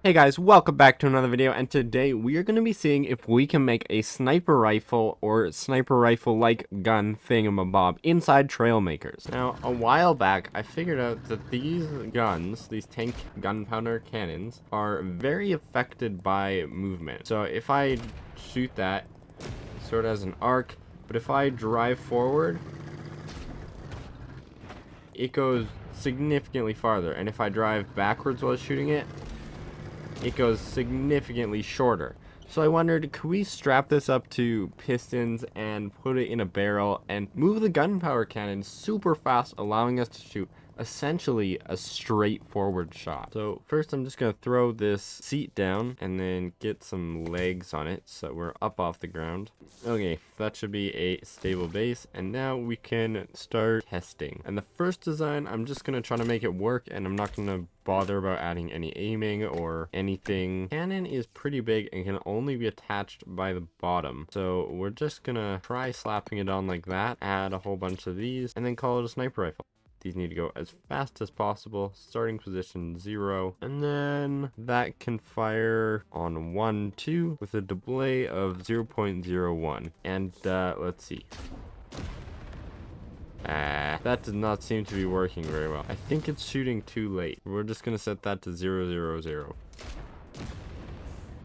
Hey guys, welcome back to another video, and today we are going to be seeing if we can make a sniper rifle or sniper rifle like gun thingamabob inside Trailmakers. Now, a while back, I figured out that these guns, these tank gunpowder cannons, are very affected by movement. So if I shoot that, sort of as an arc, but if I drive forward, it goes significantly farther, and if I drive backwards while shooting it, it goes significantly shorter. So I wondered, could we strap this up to pistons and put it in a barrel and move the gunpowder cannon super fast, allowing us to shoot essentially a straightforward shot. So first I'm just going to throw this seat down and then get some legs on it so we're up off the ground. Okay, that should be a stable base, and now we can start testing. And the first design, I'm just going to try to make it work, and I'm not going to bother about adding any aiming or anything. Cannon is pretty big and can only be attached by the bottom, so we're just gonna try slapping it on like that, add a whole bunch of these, and then call it a sniper rifle. These need to go as fast as possible. Starting position 0, and then that can fire on 1, 2 with a delay of 0.01. And let's see. That does not seem to be working very well. I think it's shooting too late. We're just gonna set that to 0, 0, 0.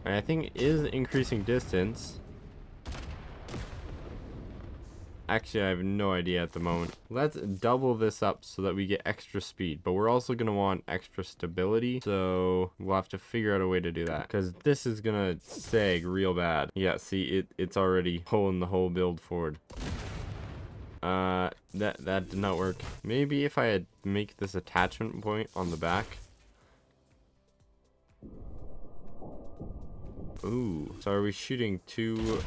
And I think it is increasing distance. Actually, I have no idea at the moment. Let's double this up so that we get extra speed, but we're also gonna want extra stability, so we'll have to figure out a way to do that, because this is gonna sag real bad. Yeah, see, it's already pulling the whole build forward. That did not work. Maybe if I had make this attachment point on the back. Ooh, so are we shooting too?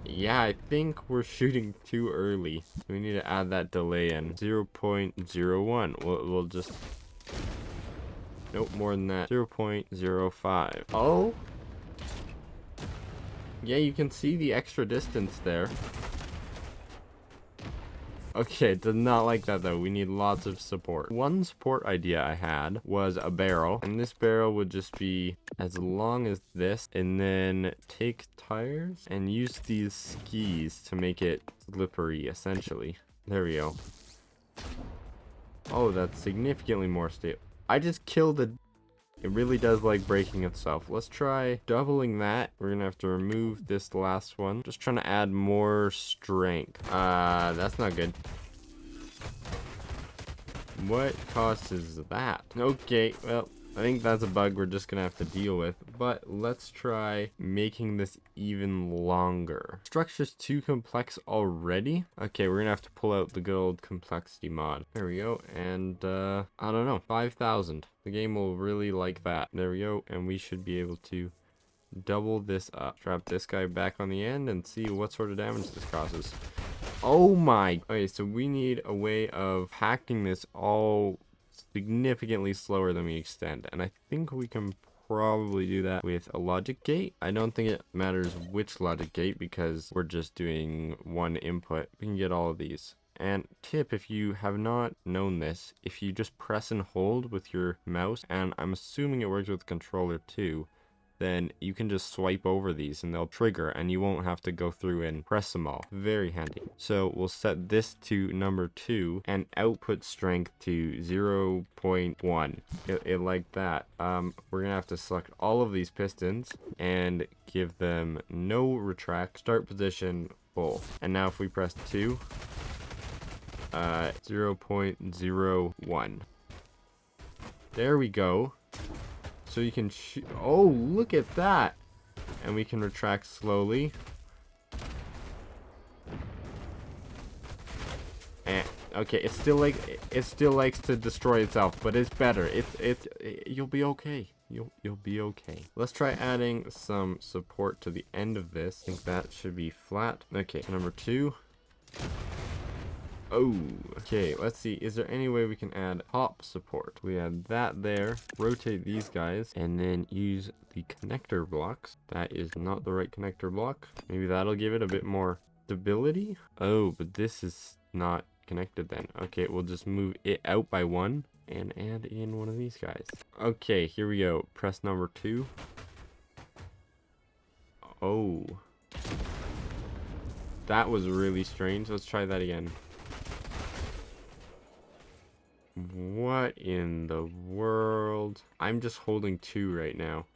Yeah, I think we're shooting too early. We need to add that delay in. 0.01. We'll just... Nope, more than that. 0.05. Oh? Yeah, you can see the extra distance there. Okay, did not like that though. We need lots of support. One support idea I had was a barrel, and this barrel would just be as long as this, and then take tires and use these skis to make it slippery, essentially. There we go. Oh, that's significantly more stable. I just killed a... It really does like breaking itself. Let's try doubling that. We're gonna have to remove this last one. Just trying to add more strength. That's not good. What causes that? Okay, well, I think that's a bug we're just gonna have to deal with. But let's try making this even longer. Structure's too complex already. Okay, we're gonna have to pull out the good old complexity mod. There we go. And I don't know, 5,000. The game will really like that. There we go, and we should be able to double this up. Strap this guy back on the end and see what sort of damage this causes. Oh my. Okay, so we need a way of hacking this all significantly slower than we extend, and I think we can probably do that with a logic gate. I don't think it matters which logic gate because we're just doing one input. We can get all of these. And tip, if you have not known this, if you just press and hold with your mouse, and I'm assuming it works with the controller too, then you can just swipe over these and they'll trigger and you won't have to go through and press them all. Very handy. So we'll set this to number 2 and output strength to 0.1. It like that. We're gonna have to select all of these pistons and give them no retract. Start position full. And now if we press 2, 0.01. There we go. So you can shoot. Oh, look at that. And we can retract slowly. And okay, it still likes to destroy itself, but it's better. You'll be okay. You'll be okay. Let's try adding some support to the end of this. I think that should be flat. Okay, number 2. Oh, okay, let's see. Is there any way we can add top support? We add that there, rotate these guys, and then use the connector blocks. That is not the right connector block. Maybe that'll give it a bit more stability. Oh, but this is not connected then. Okay, we'll just move it out by 1. and add in one of these guys. Okay, here we go. Press number 2. Oh. That was really strange. Let's try that again. What in the world? I'm just holding 2 right now.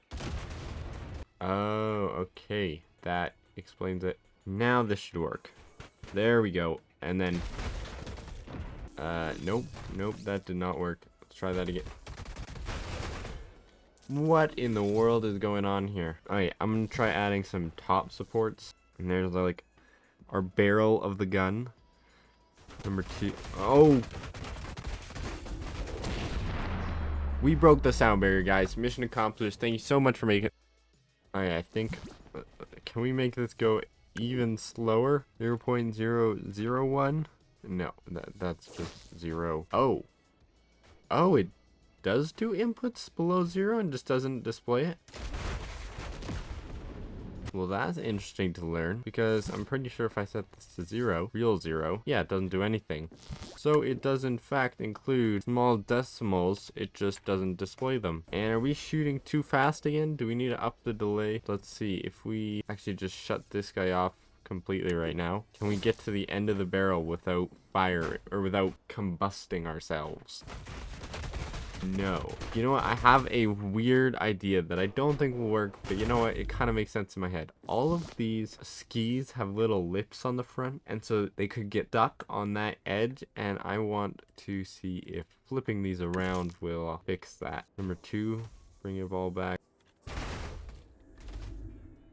Oh, okay. That explains it. Now this should work. There we go. And then... nope. Nope, that did not work. Let's try that again. What in the world is going on here? Alright, I'm gonna try adding some top supports. And there's like our barrel of the gun. Number 2. Oh! We broke the sound barrier, guys. Mission accomplished. Thank you so much for making it. Alright, I think... can we make this go even slower? 0.001? No, that's just 0. Oh. Oh, it does do inputs below 0 and just doesn't display it? Well, that's interesting to learn, because I'm pretty sure if I set this to 0, real 0, yeah, it doesn't do anything. So it does in fact include small decimals, it just doesn't display them. And are we shooting too fast again? Do we need to up the delay? Let's see, if we actually just shut this guy off completely right now, can we get to the end of the barrel without fire, or without combusting ourselves? No. You know what? I have a weird idea that I don't think will work, but you know what? It kind of makes sense in my head. All of these skis have little lips on the front, and so they could get stuck on that edge, and I want to see if flipping these around will fix that. Number 2, bring it all back.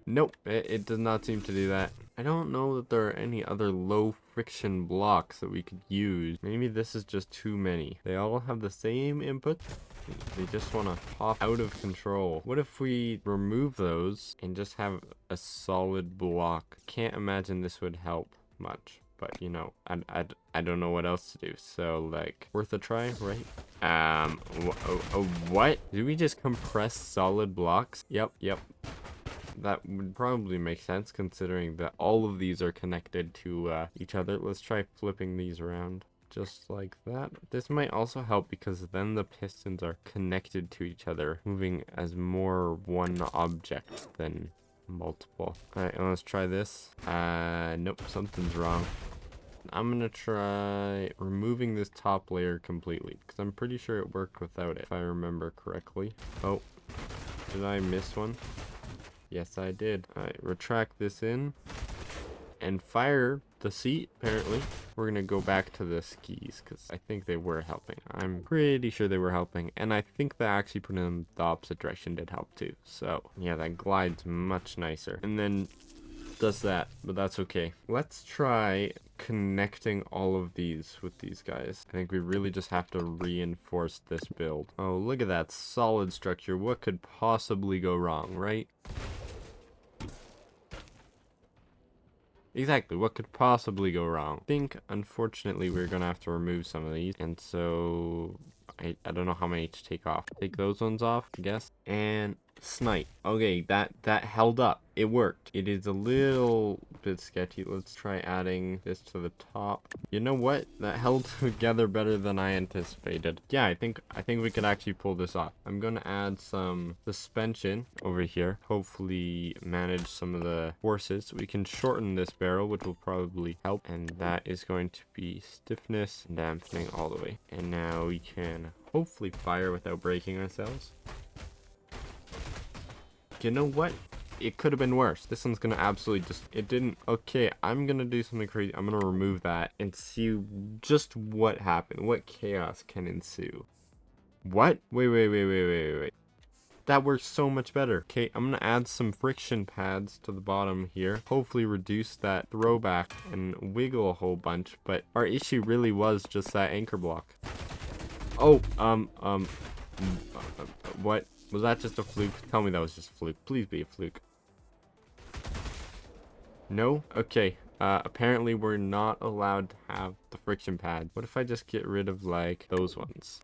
Nope, it does not seem to do that. I don't know that there are any other low friction blocks that we could use. Maybe this is just too many. They all have the same input. They just want to pop out of control. What if we remove those and just have a solid block? Can't imagine this would help much. But, you know, I don't know what else to do. So, like, worth a try, right? What? Did we just compress solid blocks? Yep. That would probably make sense considering that all of these are connected to each other. Let's try flipping these around just like that. This might also help because then the pistons are connected to each other, moving as more one object than multiple. Alright, let's try this. Nope, something's wrong. I'm gonna try removing this top layer completely because I'm pretty sure it worked without it, if I remember correctly. Oh, did I miss one? Yes, I did. Alright, retract this in and fire the seat, apparently. We're gonna go back to the skis because I think they were helping. I'm pretty sure they were helping, and I think that actually putting them the opposite direction did help too. So, yeah, that glides much nicer. And then does that, but that's okay. Let's try connecting all of these with these guys. I think we really just have to reinforce this build. Oh, look at that solid structure. What could possibly go wrong, right? Exactly, what could possibly go wrong? I think, unfortunately, we're gonna have to remove some of these, and so I don't know how many to take off. Take those ones off, I guess, and SNIPE. Okay, that held up. It worked. It is a little bit sketchy. Let's try adding this to the top. You know what? That held together better than I anticipated. Yeah, I think we could actually pull this off. I'm gonna add some suspension over here. Hopefully manage some of the forces. We can shorten this barrel, which will probably help. And that is going to be stiffness and dampening all the way. And now we can hopefully fire without breaking ourselves. You know what? It could have been worse. This one's gonna absolutely just... It didn't... Okay, I'm gonna do something crazy. I'm gonna remove that and see just what happened. What chaos can ensue. What? Wait. That works so much better. Okay, I'm gonna add some friction pads to the bottom here. Hopefully reduce that throwback and wiggle a whole bunch. But our issue really was just that anchor block. Oh, what? Was that just a fluke? Tell me that was just a fluke. Please be a fluke. No? Okay. Apparently we're not allowed to have the friction pad. What if I just get rid of, like, those ones?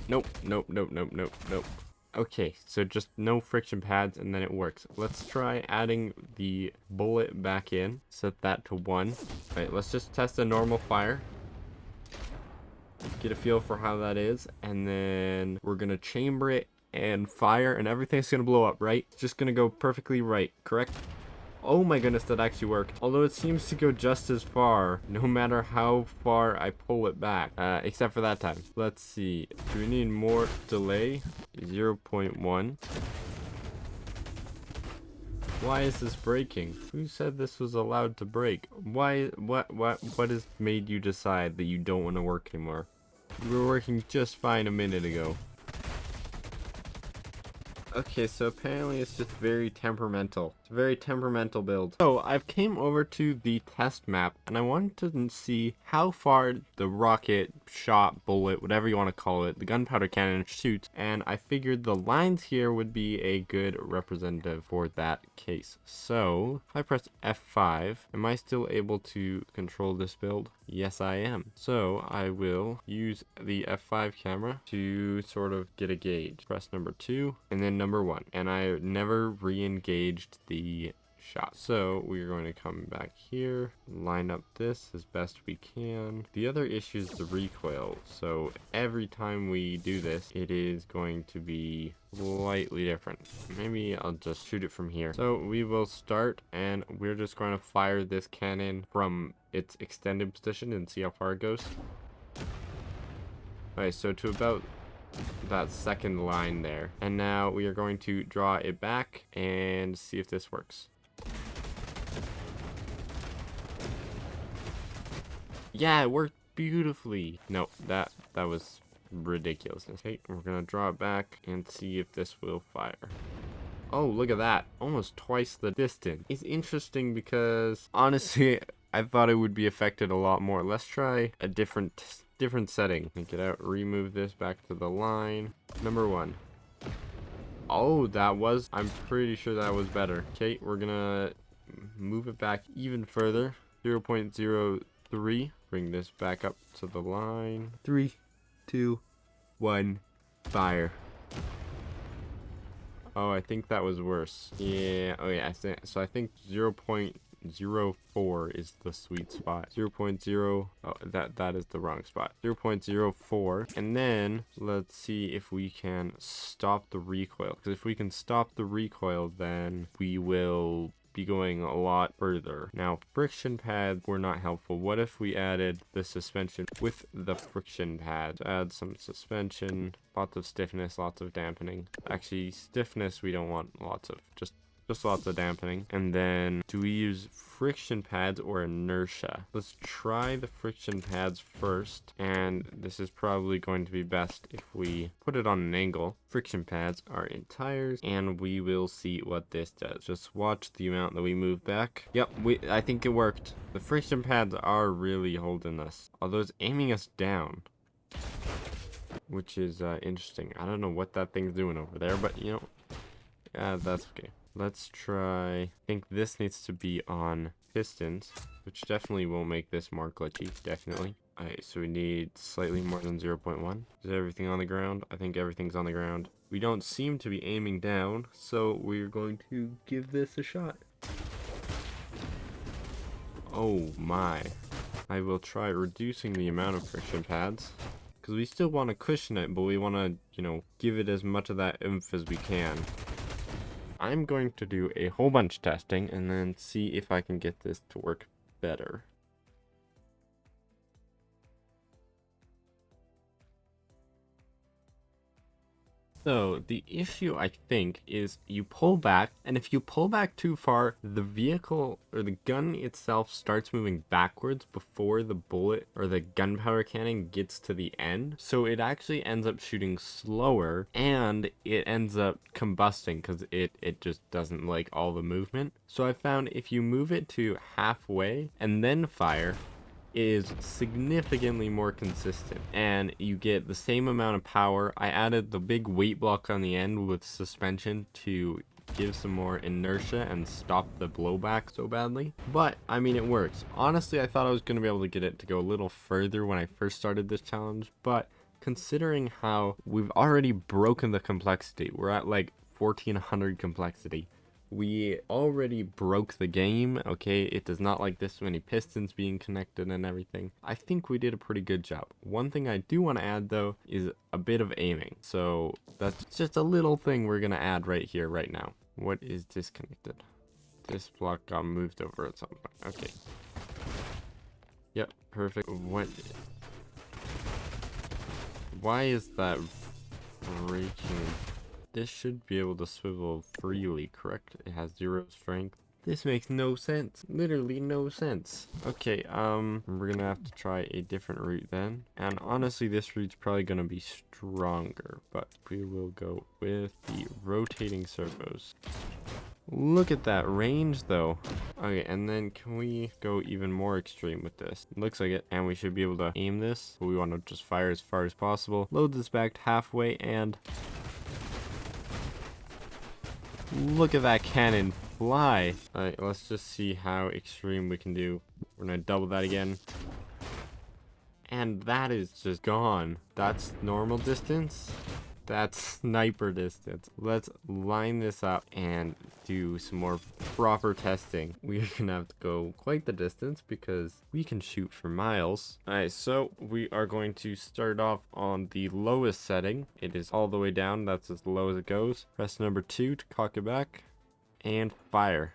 Nope. Okay, so just no friction pads and then it works. Let's try adding the bullet back in. Set that to 1. Alright, let's just test a normal fire. get a feel for how that is, and then we're gonna chamber it and fire, and everything's gonna blow up, right? It's just gonna go perfectly right, correct? Oh my goodness, that actually worked. Although it seems to go just as far, no matter how far I pull it back, except for that time. Let's see, do we need more delay? 0.1. Why is this breaking? Who said this was allowed to break? Why, what has made you decide that you don't want to work anymore? You were working just fine a minute ago. Okay, so apparently it's just very temperamental. It's a very temperamental build. So I've came over to the test map, and I wanted to see how far the rocket, shot, bullet, whatever you want to call it, the gunpowder cannon shoots, and I figured the lines here would be a good representative for that case. So if I press F5, am I still able to control this build? Yes, I am. So I will use the F5 camera to sort of get a gauge. Press number 2 and then number 1. And I never re-engaged the shot. So we're going to come back here, line up this as best we can. The other issue is the recoil. So every time we do this, it is going to be slightly different. Maybe I'll just shoot it from here. So we will start, and we're just going to fire this cannon from its extended position and see how far it goes. Alright, so to about that second line there. And now we are going to draw it back and see if this works. Yeah, it worked beautifully. No, that was ridiculousness. Okay, we're gonna draw it back and see if this will fire. Oh, look at that. Almost twice the distance. It's interesting because honestly, I thought it would be affected a lot more. Let's try a different setting. Take it out, remove this back to the line. Number 1. Oh, I'm pretty sure that was better. Okay, we're gonna move it back even further. 0.03. Bring this back up to the line. 3, 2, 1, fire. Oh, I think that was worse. Yeah, oh yeah, so I think 0.04 is the sweet spot. 0.0, oh, that is the wrong spot. 0.04, and then let's see if we can stop the recoil. Because if we can stop the recoil, then we will be going a lot further. Now, friction pads were not helpful. What if we added the suspension with the friction pads? Add some suspension, lots of stiffness, lots of dampening. Actually, stiffness we don't want lots of, just lots of dampening. And then, do we use friction pads or inertia? Let's try the friction pads first, and this is probably going to be best if we put it on an angle. Friction pads are in tires, and we will see what this does. Just watch the amount that we move back. Yep, I think it worked. The friction pads are really holding us, although it's aiming us down, which is interesting. I don't know what that thing's doing over there, but you know, that's okay. Let's try, I think this needs to be on pistons, which definitely will make this more glitchy, definitely. Alright, so we need slightly more than 0.1. Is everything on the ground? I think everything's on the ground. We don't seem to be aiming down, so we're going to give this a shot. Oh my. I will try reducing the amount of friction pads, because we still want to cushion it, but we want to, you know, give it as much of that oomph as we can. I'm going to do a whole bunch of testing and then see if I can get this to work better. So the issue, I think, is you pull back, and if you pull back too far, the vehicle or the gun itself starts moving backwards before the bullet or the gunpowder cannon gets to the end. So it actually ends up shooting slower, and it ends up combusting because it just doesn't like all the movement. So I found if you move it to halfway and then fire, is significantly more consistent, and you get the same amount of power. I added the big weight block on the end with suspension to give some more inertia and stop the blowback so badly, but I mean, it works. Honestly, I thought I was going to be able to get it to go a little further when I first started this challenge, but considering how we've already broken the complexity, we're at like 1400 complexity, we already broke the game, okay? It does not like this many pistons being connected and everything. I think we did a pretty good job. One thing I do want to add though is a bit of aiming. So that's just a little thing we're gonna add right here, right now. What is disconnected? This block got moved over at some point. Okay. Yep, perfect. Why is that breaking? This should be able to swivel freely, correct? It has 0 strength. This makes no sense. Literally no sense. Okay, we're gonna have to try a different route then. And honestly, this route's probably gonna be stronger, but we will go with the rotating servos. Look at that range though. Okay, and then can we go even more extreme with this? Looks like it. And we should be able to aim this, but we want to just fire as far as possible. Load this back halfway and look at that cannon fly. Alright, let's just see how extreme we can do. We're gonna double that again. And that is just gone. That's normal distance. That's sniper distance. Let's line this up and do some more proper testing. We're gonna have to go quite the distance because we can shoot for miles. Alright, so we are going to start off on the lowest setting. It is all the way down. That's as low as it goes. Press number 2 to cock it back and fire.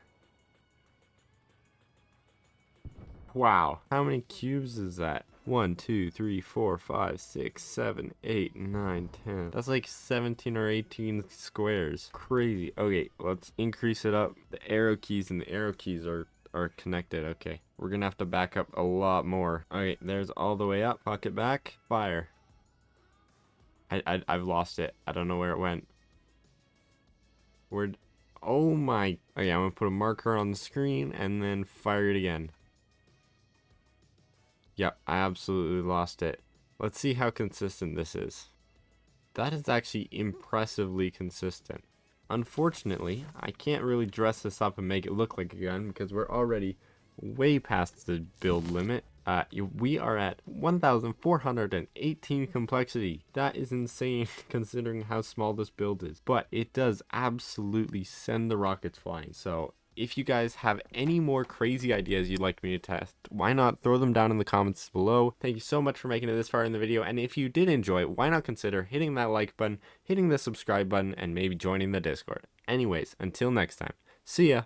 Wow, how many cubes is that? 1, 2, 3, 4, 5, 6, 7, 8, 9, 10. That's like 17 or 18 squares. Crazy. Okay, let's increase it up. The arrow keys and the arrow keys are connected. Okay, we're gonna have to back up a lot more. Okay, there's all the way up. Cock it back. Fire. I've lost it. I don't know where it went. Where'd... Oh my... Okay, I'm gonna put a marker on the screen and then fire it again. Yep, I absolutely lost it. Let's see how consistent this is. That is actually impressively consistent. Unfortunately, I can't really dress this up and make it look like a gun because we're already way past the build limit. We are at 1,418 complexity. That is insane considering how small this build is. But it does absolutely send the rockets flying. So if you guys have any more crazy ideas you'd like me to test, why not throw them down in the comments below. Thank you so much for making it this far in the video, and if you did enjoy it, why not consider hitting that like button, hitting the subscribe button, and maybe joining the Discord. Anyways, until next time, see ya!